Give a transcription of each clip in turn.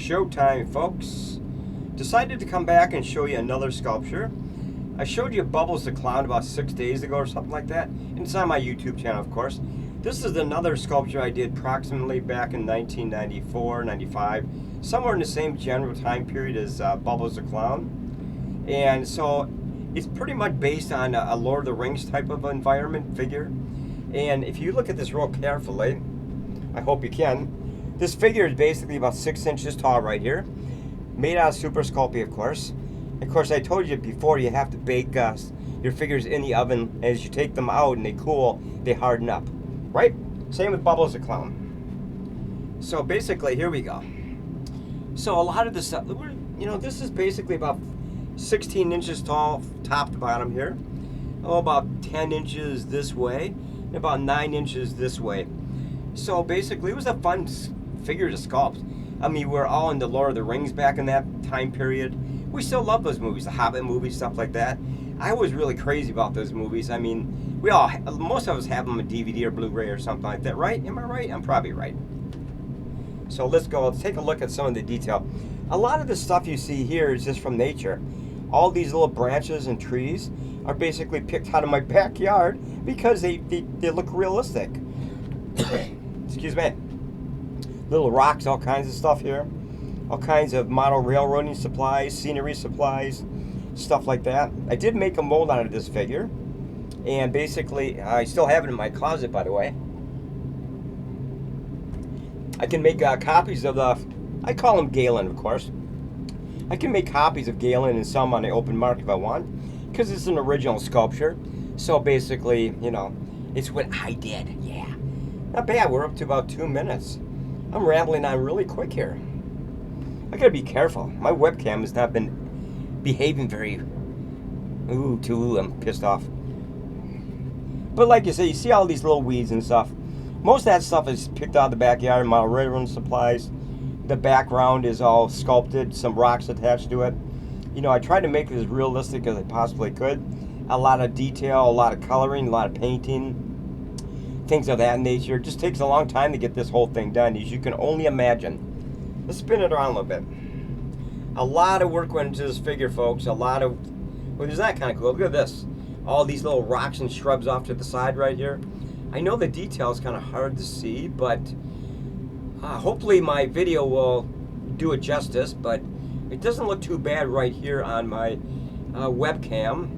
Showtime, folks. Decided to come back and show you another sculpture. I showed you Bubbles the Clown about 6 days ago or something like that. And it's on my YouTube channel, of course. This is another sculpture I did approximately back in 1994, 95, somewhere in the same general time period as Bubbles the Clown. And so it's pretty much based on a Lord of the Rings type of environment figure. And if you look at this real carefully, I hope you can, this figure is basically about 6 inches tall right here. Made out of Super Sculpey, of course. Of course, I told you before, you have to bake your figures in the oven. As you take them out and they cool, they harden up. Right? Same with Bubbles the Clown. So basically, here we go. So a lot of this stuff, this is basically about 16 inches tall, top to bottom here. Oh, about 10 inches this way, and about 9 inches this way. So basically, it was a fun figure to sculpt. I mean, we're all into Lord of the Rings back in that time period. We still love those movies, the Hobbit movies, stuff like that. I was really crazy about those movies. I mean, most of us have them on DVD or Blu-ray or something like that, right? Am I right? I'm probably right. So let's take a look at some of the detail. A lot of the stuff you see here is just from nature. All these little branches and trees are basically picked out of my backyard because they look realistic. Excuse me. Little rocks, all kinds of stuff here. All kinds of model railroading supplies, scenery supplies, stuff like that. I did make a mold out of this figure. And basically, I still have it in my closet, by the way. I can make copies of I call him Gaylen, of course. I can make copies of Gaylen and some on the open market if I want, because it's an original sculpture. So basically, it's what I did. Yeah. Not bad. We're up to about 2 minutes. I'm rambling on really quick here. I gotta be careful. My webcam has not been behaving very... I'm pissed off. But like you say, you see all these little weeds and stuff. Most of that stuff is picked out of the backyard, my railroad supplies. The background is all sculpted, some rocks attached to it. I tried to make it as realistic as I possibly could. A lot of detail, a lot of coloring, a lot of painting. Things of that nature. It just takes a long time to get this whole thing done, as you can only imagine. Let's spin it around a little bit. A lot of work went into this figure, folks. Well, isn't that kind of cool? Look at this. All these little rocks and shrubs off to the side right here. I know the detail is kind of hard to see, but hopefully my video will do it justice, but it doesn't look too bad right here on my webcam.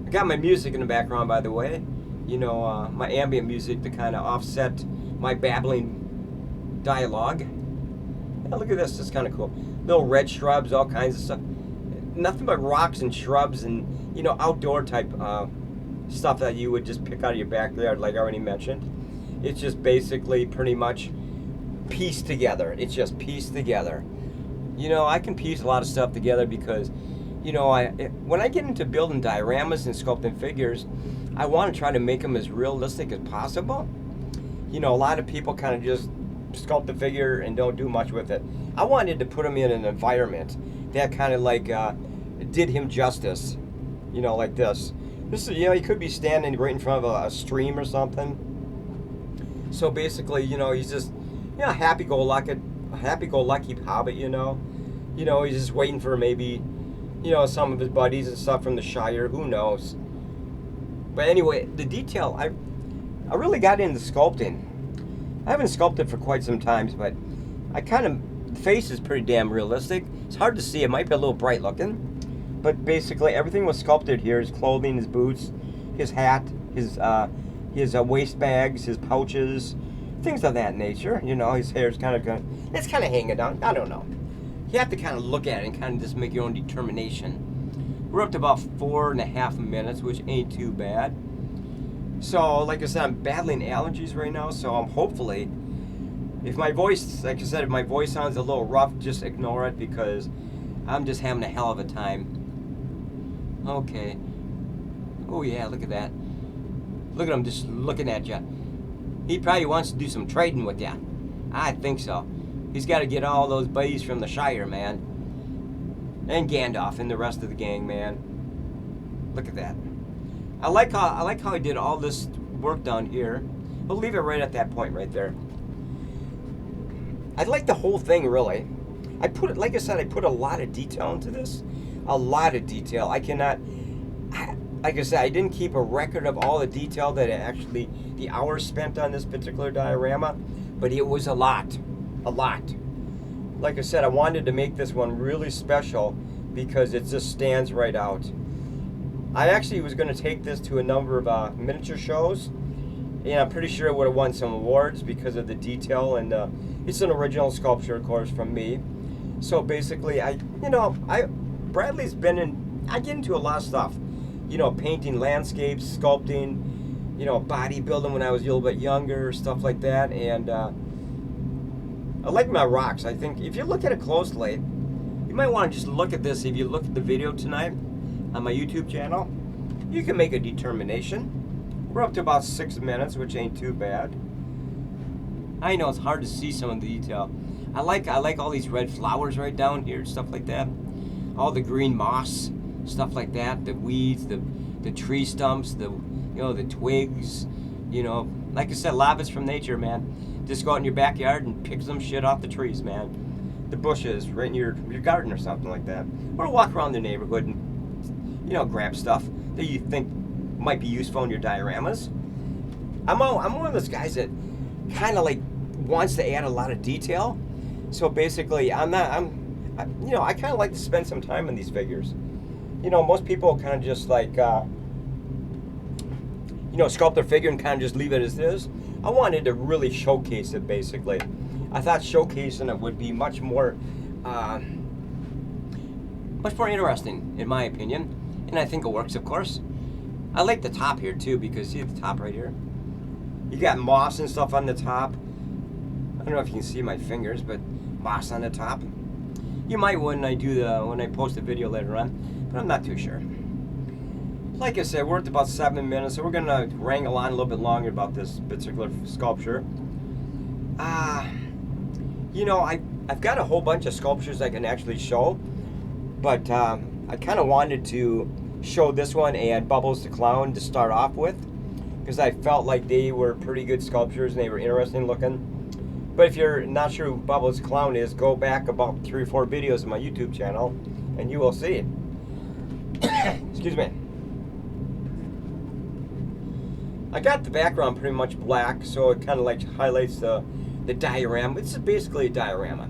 I got my music in the background, by the way. My ambient music to kind of offset my babbling dialogue. Yeah, look at this, it's kind of cool. Little red shrubs, all kinds of stuff. Nothing but rocks and shrubs and, outdoor type stuff that you would just pick out of your backyard, like I already mentioned. It's just basically pretty much pieced together. It's just pieced together. I can piece a lot of stuff together because, when I get into building dioramas and sculpting figures, I want to try to make them as realistic as possible. A lot of people kind of just sculpt the figure and don't do much with it. I wanted to put him in an environment that kind of like did him justice. Like this. This is, he could be standing right in front of a stream or something. So basically, he's just, happy-go-lucky hobbit, he's just waiting for maybe, some of his buddies and stuff from the Shire. Who knows? But anyway, the detail, I really got into sculpting. I haven't sculpted for quite some time, but the face is pretty damn realistic. It's hard to see. It might be a little bright looking. But basically, everything was sculpted here. His clothing, his boots, his hat, his waist bags, his pouches, things of that nature. His hair's it's kind of hanging down. I don't know. You have to kind of look at it and kind of just make your own determination. We're up to about 4.5 minutes, which ain't too bad. So, like I said, I'm battling allergies right now, so I'm hopefully, if my voice sounds a little rough, just ignore it because I'm just having a hell of a time. Okay. Oh yeah, look at that. Look at him just looking at you. He probably wants to do some trading with you. I think so. He's got to get all those buddies from the Shire, man. And Gandalf and the rest of the gang, man. Look at that. I like how he did all this work down here. We'll leave it right at that point right there. I like the whole thing, really. I put it, like I said, I put a lot of detail into this. A lot of detail. Like I said, I didn't keep a record of all the detail that the hours spent on this particular diorama, but it was a lot. A lot. Like I said, I wanted to make this one really special because it just stands right out. I actually was going to take this to a number of miniature shows, and I'm pretty sure it would have won some awards because of the detail, and it's an original sculpture, of course, from me. So basically, Bradley's been in, I get into a lot of stuff. Painting landscapes, sculpting, bodybuilding when I was a little bit younger, stuff like that. And I like my rocks. I think if you look at it closely, you might want to just look at this. If you look at the video tonight on my YouTube channel, you can make a determination. We're up to about 6 minutes, which ain't too bad. I know it's hard to see some of the detail. I like all these red flowers right down here, stuff like that. All the green moss, stuff like that. The weeds, the tree stumps, the twigs. Like I said, a lot of it's from nature, man. Just go out in your backyard and pick some shit off the trees, man. The bushes, right in your garden or something like that. Or walk around the neighborhood and grab stuff that you think might be useful in your dioramas. I'm one of those guys that kind of like wants to add a lot of detail. So basically, I kind of like to spend some time on these figures. Most people kind of just like, sculpt their figure and kind of just leave it as is. I wanted to really showcase it, basically. I thought showcasing it would be much more interesting, in my opinion. And I think it works, of course. I like the top here, too, because see the top right here? You got moss and stuff on the top. I don't know if you can see my fingers, but moss on the top. You might when I post the video later on, but I'm not too sure. Like I said, we're at about 7 minutes, so we're gonna wrangle on a little bit longer about this particular sculpture. I've got a whole bunch of sculptures I can actually show, but I kind of wanted to show this one and Bubbles the Clown to start off with, because I felt like they were pretty good sculptures and they were interesting looking. But if you're not sure who Bubbles the Clown is, go back about 3 or 4 videos on my YouTube channel and you will see. Excuse me. I got the background pretty much black, so it kind of like highlights the diorama. It's basically a diorama.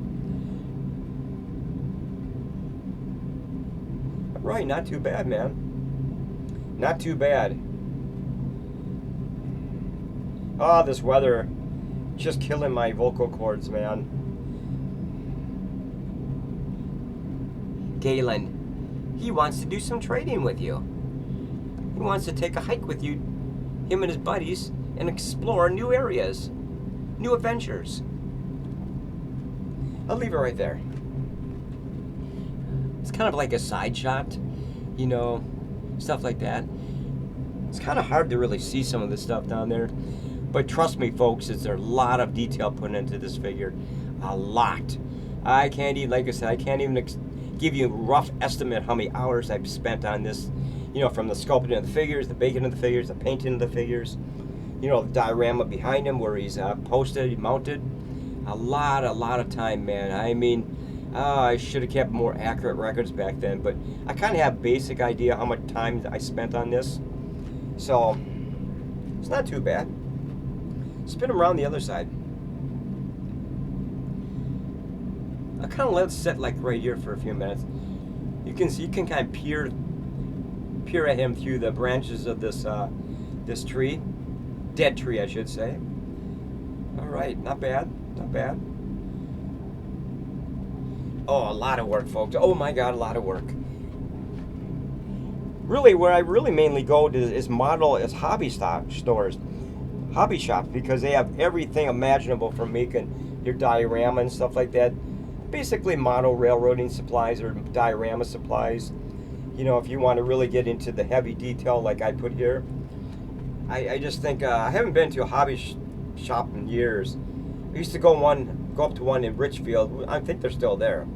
Right, not too bad, man. Not too bad. Oh, this weather just killing my vocal cords, man. Gaylen, he wants to do some trading with you. He wants to take a hike with you, him and his buddies, and explore new areas, new adventures. I'll leave it right there. It's kind of like a side shot, stuff like that. It's kind of hard to really see some of this stuff down there. But trust me, folks, there's a lot of detail put into this figure. A lot. I can't even give you a rough estimate how many hours I've spent on this. From the sculpting of the figures, the baking of the figures, the painting of the figures. The diorama behind him where he's posted, mounted. A lot of time, man. I mean, I should have kept more accurate records back then, but I kind of have a basic idea how much time I spent on this. So, it's not too bad. Spin them around the other side. I kind of let it sit like right here for a few minutes. You can kind of peer at him through the branches of this tree, dead tree, I should say. All right, not bad, not bad. Oh, a lot of work, folks. Oh my God, a lot of work. Really, where I really mainly go to is hobby stores. Hobby shops, because they have everything imaginable for making your diorama and stuff like that. Basically model railroading supplies or diorama supplies. If you want to really get into the heavy detail like I put here. I just think I haven't been to a hobby shop in years. I used to go up to one in Richfield. I think they're still there.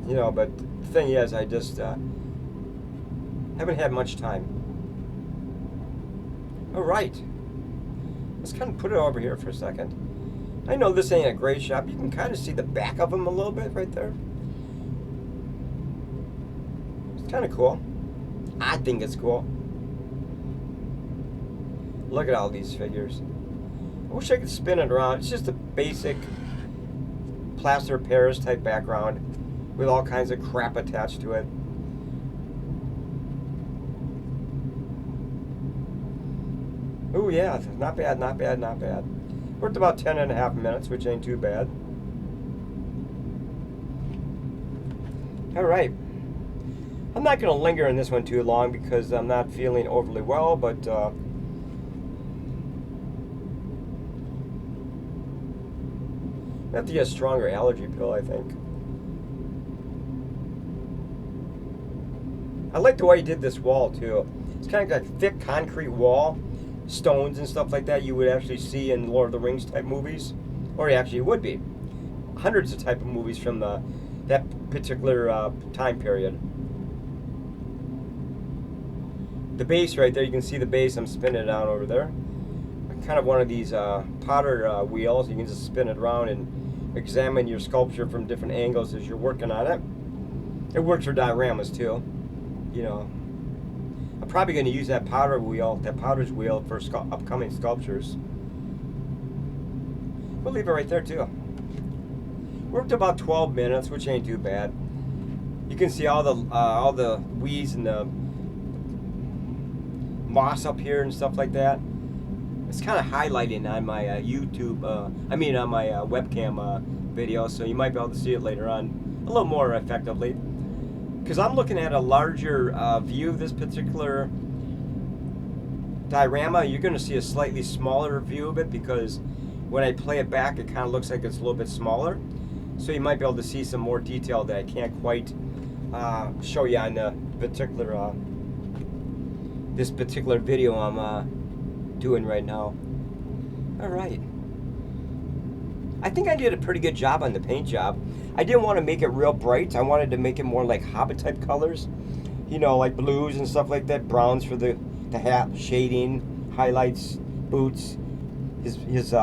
But the thing is, I just haven't had much time. All right. Let's kind of put it over here for a second. I know this ain't a great shot. You can kind of see the back of him a little bit right there. It's kind of cool. I think it's cool. Look at all these figures. I wish I could spin it around. It's just a basic plaster of Paris type background with all kinds of crap attached to it. Oh yeah, not bad, not bad, not bad. We're at about 10.5 minutes, which ain't too bad. All right. I'm not going to linger in this one too long because I'm not feeling overly well, but I have to get a stronger allergy pill, I think. I like the way he did this wall too. It's kind of like a thick concrete wall, stones and stuff like that you would actually see in Lord of the Rings type movies, or actually would be. Hundreds of type of movies from that particular time period. The base right there, you can see the base. I'm spinning it out over there. Kind of one of these Potter wheels. You can just spin it around and examine your sculpture from different angles as you're working on it. It works for dioramas too. You know, I'm probably going to use that Potter's wheel for upcoming sculptures. We'll leave it right there too. We're up to about 12 minutes, which ain't too bad. You can see all the weeds and the moss up here and stuff like that. It's kind of highlighting on my YouTube, on my webcam video, so you might be able to see it later on a little more effectively. Because I'm looking at a larger view of this particular diorama, you're going to see a slightly smaller view of it because when I play it back, it kind of looks like it's a little bit smaller. So you might be able to see some more detail that I can't quite show you on the particular this particular video I'm doing right now. All right. I think I did a pretty good job on the paint job. I didn't want to make it real bright. I wanted to make it more like Hobbit type colors, you know, like blues and stuff like that, browns for the hat, shading, highlights, boots, his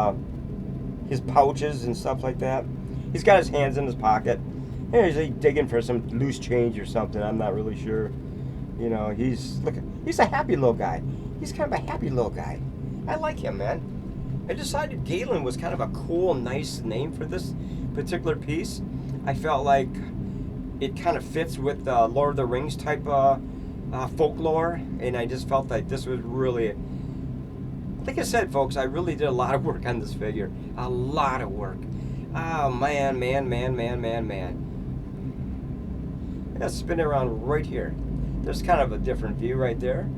pouches and stuff like that. He's got his hands in his pocket. And he's like digging for some loose change or something. I'm not really sure. You know, he's a happy little guy. He's kind of a happy little guy. I like him, man. I decided Gaylen was kind of a cool, nice name for this particular piece. I felt like it kind of fits with the Lord of the Rings type folklore, and I just felt like this was really, like I said, folks, I really did a lot of work on this figure. A lot of work. Oh, man. Let's spin it around right here. There's kind of a different view right there.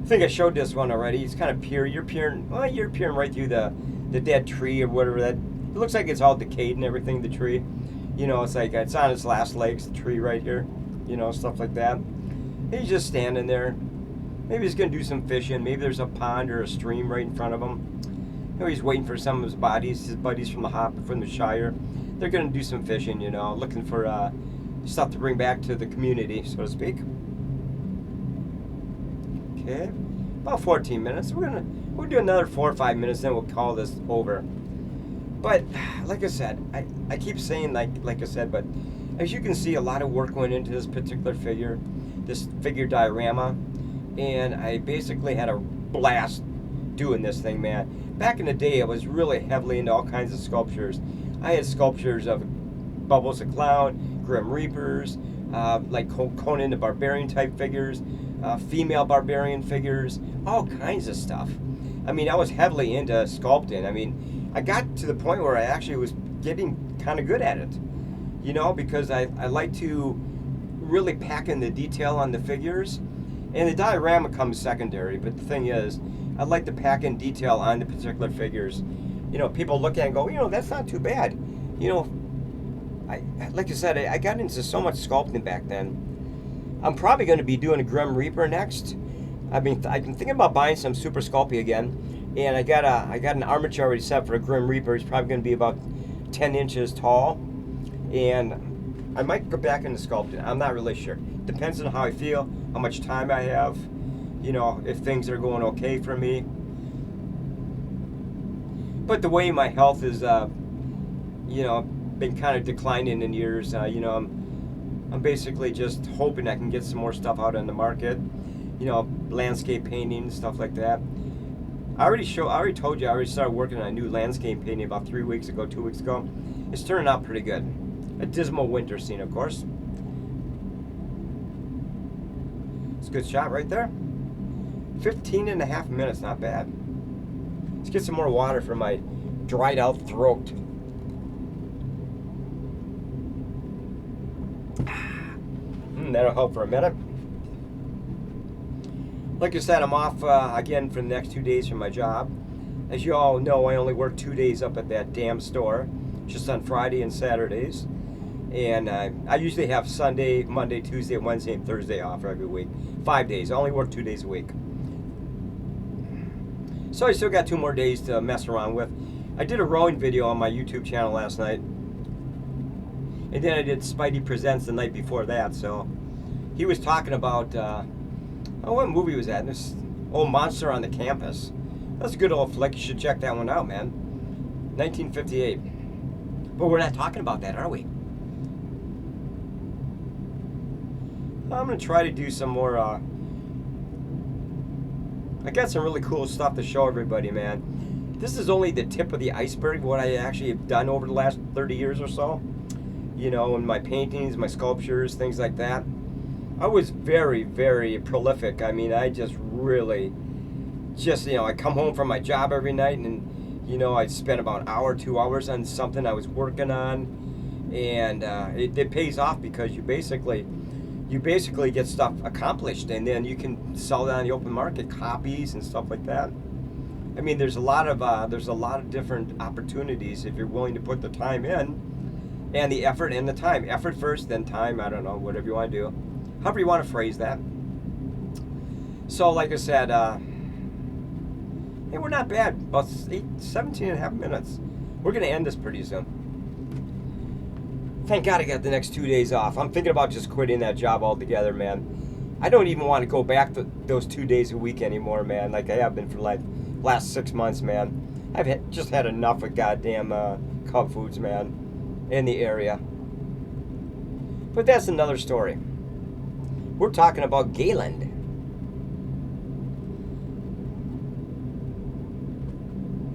I think I showed this one already. It's kind of you're peering right through the dead tree or whatever that. It looks like it's all decayed and everything, the tree. You know, it's like it's on its last legs, the tree right here. You know, stuff like that. He's just standing there. Maybe he's going to do some fishing. Maybe there's a pond or a stream right in front of him. You know, he's waiting for some of his buddies from the Shire. They're going to do some fishing, you know, looking for stuff to bring back to the community, so to speak. Okay, about 14 minutes. We'll do another 4 or 5 minutes, then we'll call this over. But like I said, I keep saying like I said, but as you can see, a lot of work went into this particular figure, this figure diorama, and I basically had a blast doing this thing, man. Back in the day, I was really heavily into all kinds of sculptures. I had sculptures of Bubbles the Clown, Grim Reapers, like Conan the Barbarian type figures, female barbarian figures, all kinds of stuff. I mean, I was heavily into sculpting. I mean, I got to the point where I actually was getting kind of good at it, you know, because I like to really pack in the detail on the figures, and the diorama comes secondary, but the thing is, I like to pack in detail on the particular figures. You know, people look at it and go, you know, that's not too bad. You know, like I said, I got into so much sculpting back then. I'm probably going to be doing a Grim Reaper next. I've been thinking about buying some Super Sculpey again, and I got an armature already set for a Grim Reaper. He's probably going to be about 10 inches tall, and I might go back into sculpting. I'm not really sure. Depends on how I feel, how much time I have, you know, if things are going okay for me. But the way my health is, you know, been kind of declining in years, you know, I'm basically just hoping I can get some more stuff out on the market. You know, landscape painting, stuff like that. I already told you I already started working on a new landscape painting about 2 weeks ago. It's turning out pretty good. A dismal winter scene, of course. It's a good shot right there. 15.5 minutes, not bad. Let's get some more water for my dried out throat. That'll help for a minute. Like I said, I'm off again for the next 2 days from my job. As you all know, I only work 2 days up at that damn store, just on Friday and Saturdays. And I usually have Sunday, Monday, Tuesday, Wednesday, and Thursday off every week. 5 days. I only work 2 days a week. So I still got 2 more days to mess around with. I did a rowing video on my YouTube channel last night. And then I did Spidey Presents the night before that. So he was talking about, what movie was that? This old Monster on the Campus. That's a good old flick. You should check that one out, man. 1958. But we're not talking about that, are we? I'm going to try to do some more, I got some really cool stuff to show everybody, man. This is only the tip of the iceberg, what I actually have done over the last 30 years or so. You know, in my paintings, my sculptures, things like that. I was very, very prolific. I mean, I just really, you know, I come home from my job every night and, you know, I spend about an hour, 2 hours on something I was working on. And it pays off because you basically get stuff accomplished, and then you can sell it on the open market, copies and stuff like that. I mean, there's a lot of different opportunities if you're willing to put the time in, and the effort and the time. Effort first, then time. I don't know, whatever you want to do, however you want to phrase that. So, like I said, hey, we're not bad. About 17.5 minutes. We're gonna end this pretty soon. Thank God I got the next 2 days off. I'm thinking about just quitting that job altogether, man. I don't even want to go back to those 2 days a week anymore, man, like I have been for like last 6 months, man. I've just had enough of goddamn Cub Foods, man, in the area. But that's another story. We're talking about Gaylen.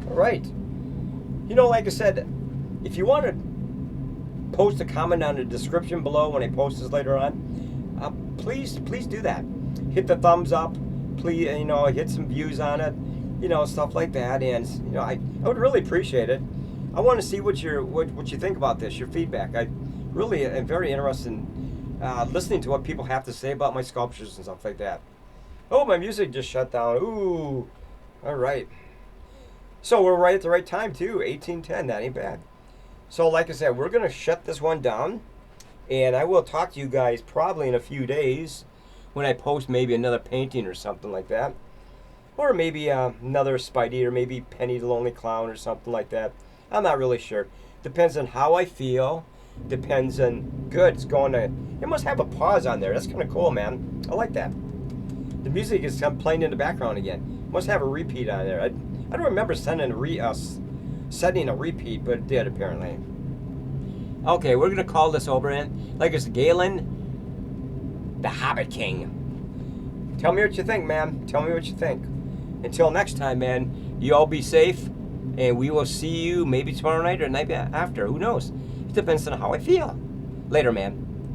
All right. You know, like I said, if you want to post a comment on the description below when I post this later on, please do that. Hit the thumbs up, please, you know, hit some views on it, you know, stuff like that. And you know, I would really appreciate it. I want to see what you think about this, your feedback. I really am very interested in listening to what people have to say about my sculptures and stuff like that. Oh, my music just shut down. Ooh, all right. So we're right at the right time too. 18:10. That ain't bad. So like I said, we're going to shut this one down, and I will talk to you guys probably in a few days when I post maybe another painting or something like that. Or maybe another Spidey, or maybe Penny the Lonely Clown or something like that. I'm not really sure. Depends on how I feel. Depends on, good, it's going to, it must have a pause on there. That's kind of cool, man. I like that. The music is playing in the background again. Must have a repeat on there. I don't remember setting a repeat, but it did apparently. Okay, we're gonna call this over in. Like it's Gaylen, the Hobbit King. Tell me what you think, man. Tell me what you think. Until next time, man, you all be safe, and we will see you maybe tomorrow night or the night after. Who knows? It depends on how I feel. Later, man.